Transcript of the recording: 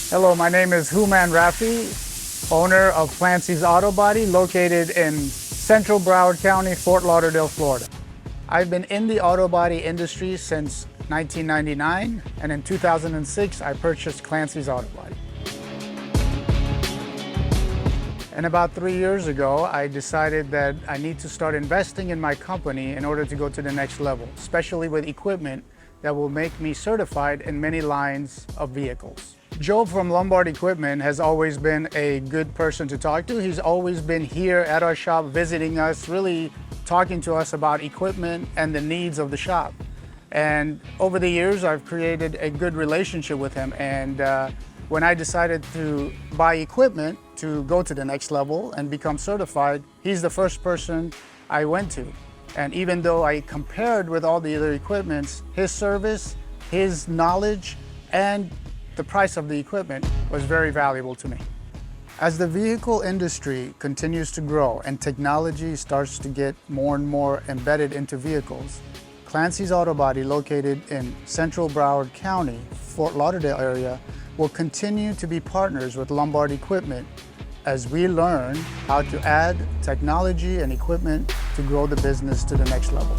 Hello, my name is Human Rafi, owner of Clancy's Auto Body, located in Central Broward County, Fort Lauderdale, Florida. I've been in the auto body industry since 1999, and in 2006, I purchased Clancy's Auto Body. And about 3 years ago, I decided that I need to start investing in my company in order to go to the next level, especially with equipment that will make me certified in many lines of vehicles. Joe from Lombard Equipment has always been a good person to talk to. He's always been here at our shop visiting us, really talking to us about equipment and the needs of the shop. And over the years, I've created a good relationship with him. And when I decided to buy equipment to go to the next level and become certified, he's the first person I went to. And even though I compared with all the other equipments, his service, his knowledge, and the price of the equipment was very valuable to me. As the vehicle industry continues to grow and technology starts to get more and more embedded into vehicles, Clancy's Auto Body, located in Central Broward County, Fort Lauderdale area, will continue to be partners with Lombard Equipment as we learn how to add technology and equipment to grow the business to the next level.